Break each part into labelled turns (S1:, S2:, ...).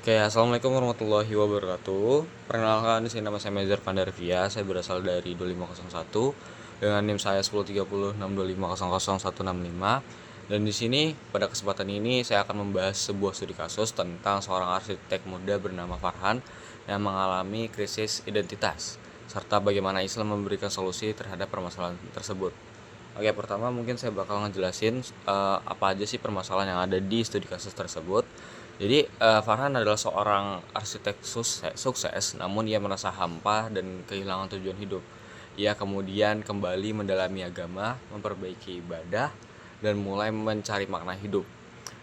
S1: Oke, assalamualaikum warahmatullahi wabarakatuh. Perkenalkan, di sini nama saya Mezer Pandarvia. Saya berasal dari 2501 dengan NIM saya 103062500165. Dan di sini pada kesempatan ini saya akan membahas sebuah studi kasus tentang seorang arsitek muda bernama Farhan yang mengalami krisis identitas serta bagaimana Islam memberikan solusi terhadap permasalahan tersebut. Oke, pertama mungkin saya bakal ngejelasin apa aja sih permasalahan yang ada di studi kasus tersebut. Jadi Farhan adalah seorang arsitek sukses, namun ia merasa hampa dan kehilangan tujuan hidup. Ia kemudian kembali mendalami agama, memperbaiki ibadah, dan mulai mencari makna hidup.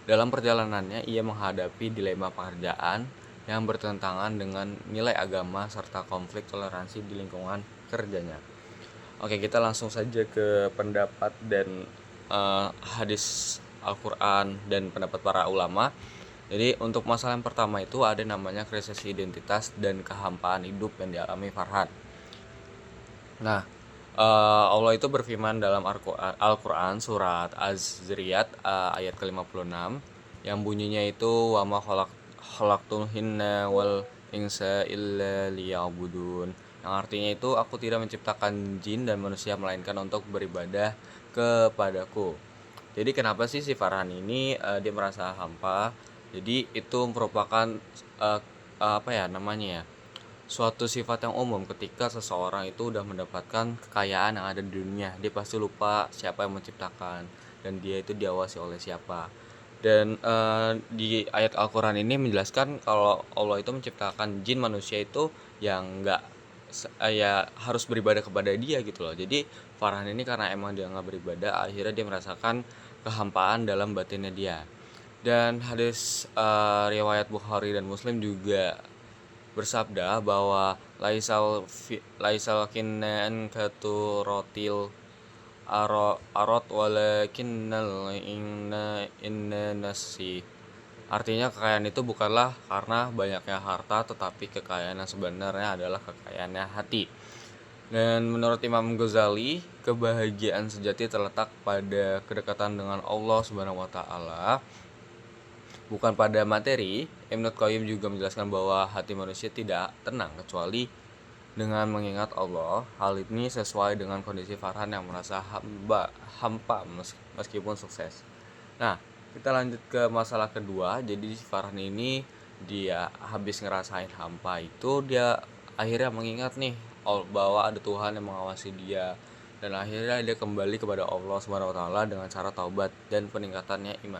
S1: Dalam perjalanannya, ia menghadapi dilema pekerjaan yang bertentangan dengan nilai agama serta konflik toleransi di lingkungan kerjanya. Oke, kita langsung saja ke pendapat dan hadis Al-Quran dan pendapat para ulama. Jadi untuk masalah yang pertama itu ada namanya krisis identitas dan kehampaan hidup yang dialami Farhan. Nah, Allah itu berfirman dalam Al-Quran surat Az-Zariyat ayat ke-56 yang bunyinya itu wa ma khalaqtul hinna wal insa illa liya'budun. Yang artinya itu aku tidak menciptakan jin dan manusia melainkan untuk beribadah kepadaku. Jadi kenapa sih si Farhan ini dia merasa hampa? Jadi itu merupakan apa ya namanya ya? Suatu sifat yang umum ketika seseorang itu udah mendapatkan kekayaan yang ada di dunia, dia pasti lupa siapa yang menciptakan dan dia itu diawasi oleh siapa. Dan di ayat Al-Quran ini menjelaskan kalau Allah itu menciptakan jin manusia itu yang enggak ya harus beribadah kepada dia gitu loh. Jadi Farhan ini karena emang dia nggak beribadah, akhirnya dia merasakan kehampaan dalam batinnya dia. Dan hadis riwayat Bukhari dan Muslim juga bersabda bahwa laisal kinan rotil arot walakinnal inna nasi. Artinya kekayaan itu bukanlah karena banyaknya harta, tetapi kekayaan yang sebenarnya adalah kekayaannya hati. Dan menurut Imam Ghazali, kebahagiaan sejati terletak pada kedekatan dengan Allah Subhanahu wa taala, bukan pada materi. Ibnu Qayyim juga menjelaskan bahwa hati manusia tidak tenang kecuali dengan mengingat Allah. Hal ini sesuai dengan kondisi Farhan yang merasa hampa meskipun sukses. Nah, kita lanjut ke masalah kedua. Jadi Farhan ini dia habis ngerasain hampa itu dia akhirnya mengingat nih bahwa ada Tuhan yang mengawasi dia, dan akhirnya dia kembali kepada Allah Subhanahu wa taala dengan cara taubat dan peningkatan iman.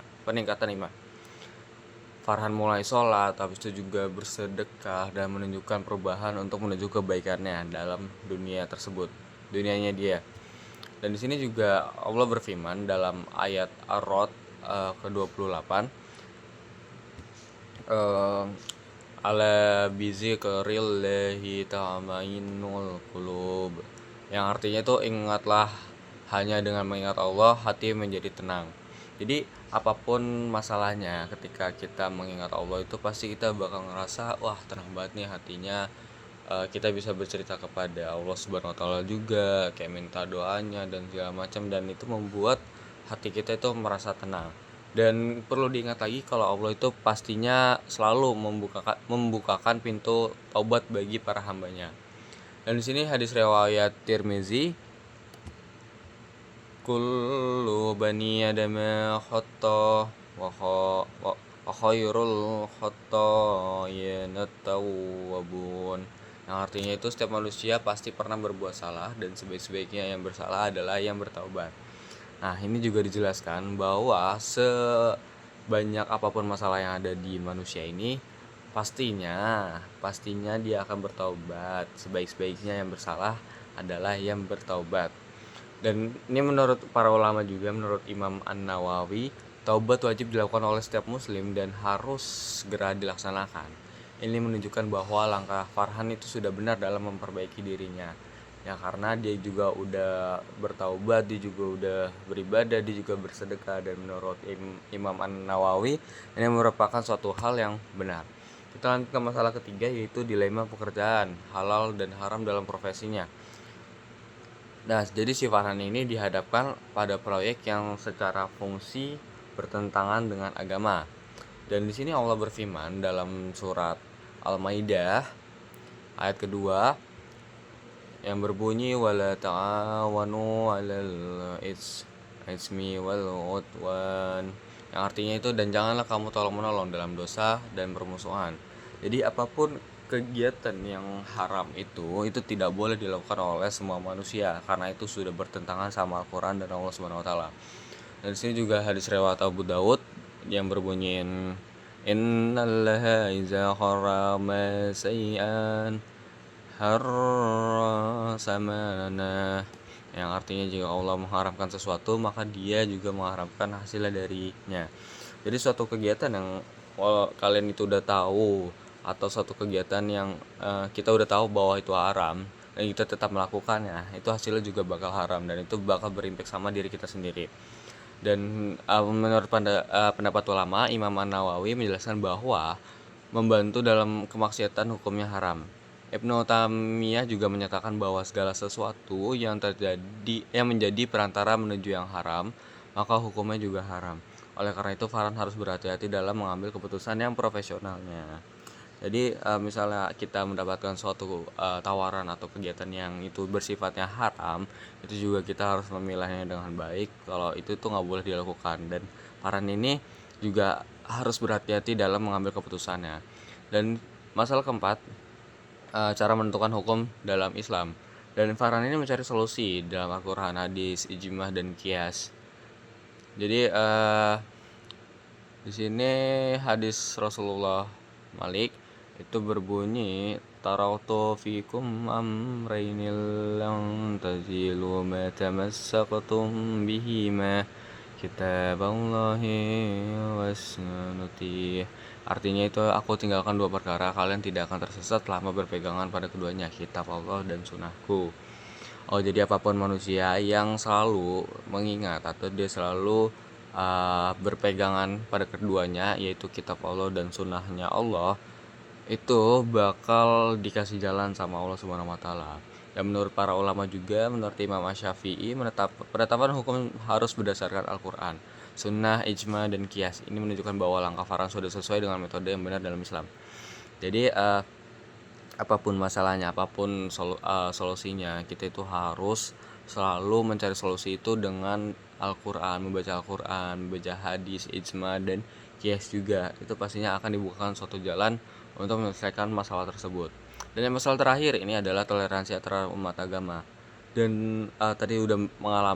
S1: Farhan mulai sholat, habis itu juga bersedekah dan menunjukkan perubahan untuk menuju kebaikannya dalam dunia tersebut, dunianya dia. Dan di sini juga Allah berfirman dalam ayat Ar-Rod ke-28, ala bizikril lahi ta'mainul qulub, yang artinya itu ingatlah, hanya dengan mengingat Allah hati menjadi tenang. Jadi apapun masalahnya, ketika kita mengingat Allah itu pasti kita bakal ngerasa wah tenang banget nih hatinya. Kita bisa bercerita kepada Allah Subhanahu wa taala juga, kayak minta doanya dan segala macam, dan itu membuat hati kita itu merasa tenang. Dan perlu diingat lagi kalau Allah itu pastinya selalu membukakan pintu taubat bagi para hambanya. Dan di sini hadis riwayat Tirmizi, kullu bani adama khata wa khairul khata'in at-tawwabun. Yang artinya itu setiap manusia pasti pernah berbuat salah dan sebaik-baiknya yang bersalah adalah yang bertaubat. Nah, ini juga dijelaskan bahwa sebanyak apapun masalah yang ada di manusia ini, pastinya dia akan bertaubat. Sebaik-baiknya yang bersalah adalah yang bertaubat. Dan ini menurut para ulama juga, menurut Imam An-Nawawi, taubat wajib dilakukan oleh setiap muslim dan harus segera dilaksanakan. Ini menunjukkan bahwa langkah Farhan itu sudah benar dalam memperbaiki dirinya. Ya karena dia juga udah bertaubat, dia juga udah beribadah, dia juga bersedekah, dan menurut Imam An-Nawawi ini merupakan suatu hal yang benar. Kita lanjut ke masalah ketiga, yaitu dilema pekerjaan, halal dan haram dalam profesinya. Nah, jadi si Farhan ini dihadapkan pada proyek yang secara fungsi bertentangan dengan agama. Dan di sini Allah berfirman dalam surat Al-Maidah ayat kedua yang berbunyi wala ta'awanu 'alal ismi wal 'udwan, yang artinya itu dan janganlah kamu tolong menolong dalam dosa dan permusuhan. Jadi apapun kegiatan yang haram itu tidak boleh dilakukan oleh semua manusia karena itu sudah bertentangan sama Al-Qur'an dan Allah Subhanahu wa taala. Dan di sini juga hadis riwayat Abu Daud yang berbunyi innallaha iza harama sayyan samana, yang artinya jika Allah mengharamkan sesuatu maka dia juga mengharamkan hasilnya darinya. Jadi suatu kegiatan yang kalian itu udah tahu atau suatu kegiatan yang kita udah tahu bahwa itu haram dan kita tetap melakukannya, itu hasilnya juga bakal haram dan itu bakal berimpact sama diri kita sendiri. Dan menurut pendapat ulama, Imam An-Nawawi menjelaskan bahwa membantu dalam kemaksiatan hukumnya haram. Ibnu Taimiyah juga menyatakan bahwa segala sesuatu yang menjadi perantara menuju yang haram, maka hukumnya juga haram. Oleh karena itu, Farhan harus berhati-hati dalam mengambil keputusan yang profesionalnya. Jadi misalnya kita mendapatkan suatu tawaran atau kegiatan yang itu bersifatnya haram, itu juga kita harus memilihnya dengan baik. Kalau itu tuh nggak boleh dilakukan, dan Farhan ini juga harus berhati-hati dalam mengambil keputusannya. Dan masalah keempat, cara menentukan hukum dalam Islam. Dan Farhan ini mencari solusi dalam Al-Quran, hadis, ijmah, dan qiyas. Jadi di sini hadis Rasulullah Malik itu berbunyi tarautu fikum amrainil lan tazilu ma tamassaqtum bihima kitaballahi wasnati. Artinya itu aku tinggalkan dua perkara, kalian tidak akan tersesat selama berpegangan pada keduanya, kitab Allah dan sunnahku. Oh, jadi apapun manusia yang selalu mengingat atau dia selalu berpegangan pada keduanya, yaitu kitab Allah dan sunnahnya Allah, itu bakal dikasih jalan sama Allah Subhanahu wa taala. Dan menurut para ulama juga, menurut Imam Asy-Syafi'i, penetapan hukum harus berdasarkan Al-Qur'an, sunnah, ijma, dan qiyas. Ini menunjukkan bahwa langkah Farhan sudah sesuai dengan metode yang benar dalam Islam. Jadi apapun masalahnya, apapun solusinya, kita itu harus selalu mencari solusi itu dengan Al-Qur'an, membaca Al-Qur'an, membaca hadis, ijma, dan qiyas juga. Itu pastinya akan dibukakan suatu jalan untuk menyelesaikan masalah tersebut. Dan yang masalah terakhir ini adalah toleransi antara umat agama. Dan tadi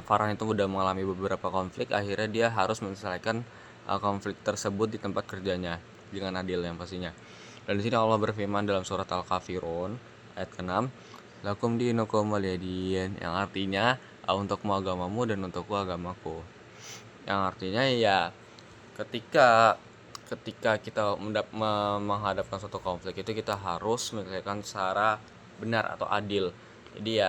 S1: Farhan itu udah mengalami beberapa konflik, akhirnya dia harus menyelesaikan konflik tersebut di tempat kerjanya dengan adil yang pastinya. Dan di sini Allah berfirman dalam surat Al-Kafirun ayat ke-6, lakum dinukum waliyadin, yang artinya untukmu agamamu dan untukku agamaku. Yang artinya ya ketika kita menghadapkan suatu konflik itu kita harus menyelesaikan secara benar atau adil. Jadi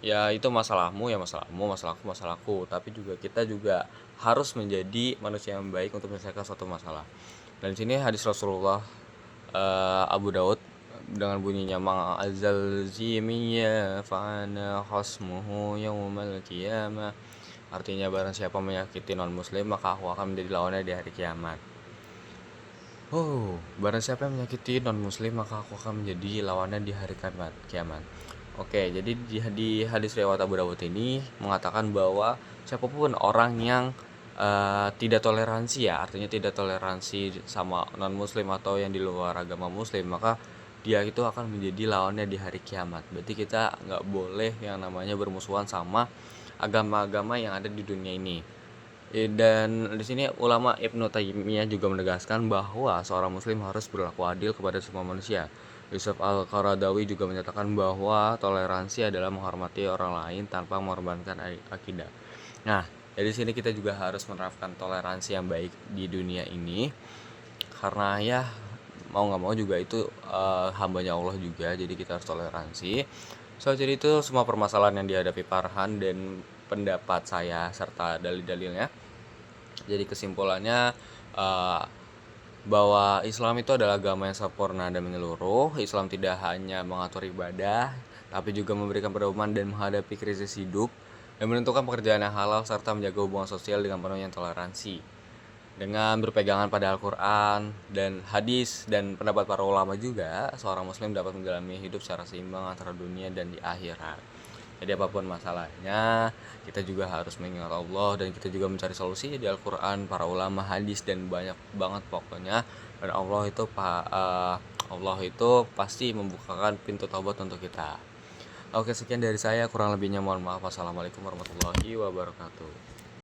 S1: ya itu masalahmu ya masalahmu, masalahku, tapi juga kita juga harus menjadi manusia yang baik untuk menyelesaikan suatu masalah. Dan di sini hadis Rasulullah Abu Daud dengan bunyinya ma'azal zimiyya fa'ana khasmuhu yaumal qiyamah. Artinya barang siapa menyakiti non muslim maka aku akan menjadi lawannya di hari kiamat. Barang siapa yang menyakiti non muslim maka aku akan menjadi lawannya di hari kiamat. Oke, jadi di hadis riwayat Abu Dawud ini mengatakan bahwa siapapun orang yang tidak toleransi, ya artinya tidak toleransi sama non muslim atau yang di luar agama muslim, maka dia itu akan menjadi lawannya di hari kiamat. Berarti kita nggak boleh yang namanya bermusuhan sama agama-agama yang ada di dunia ini. Dan di sini ulama Ibnu Taimiyah juga menegaskan bahwa seorang muslim harus berlaku adil kepada semua manusia. Yusuf Al-Qaradawi juga menyatakan bahwa toleransi adalah menghormati orang lain tanpa mengorbankan akidah. Nah, dari sini kita juga harus menerapkan toleransi yang baik di dunia ini, karena ya mau nggak mau juga itu hambanya Allah juga, jadi kita harus toleransi. Jadi itu semua permasalahan yang dihadapi Farhan dan pendapat saya serta dalil-dalilnya. Jadi kesimpulannya bahwa Islam itu adalah agama yang sempurna dan menyeluruh. Islam tidak hanya mengatur ibadah, tapi juga memberikan pedoman dan menghadapi krisis hidup dan menentukan pekerjaan yang halal serta menjaga hubungan sosial dengan penuh yang toleransi. Dengan berpegangan pada Al-Quran dan hadis dan pendapat para ulama juga, seorang muslim dapat menjalani hidup secara seimbang antara dunia dan di akhirat. Jadi apapun masalahnya, kita juga harus mengingat Allah dan kita juga mencari solusi di Al-Quran, para ulama, hadis, dan banyak banget pokoknya. Dan Allah itu pasti membukakan pintu taubat untuk kita. Oke, sekian dari saya, kurang lebihnya mohon maaf. Wassalamualaikum warahmatullahi wabarakatuh.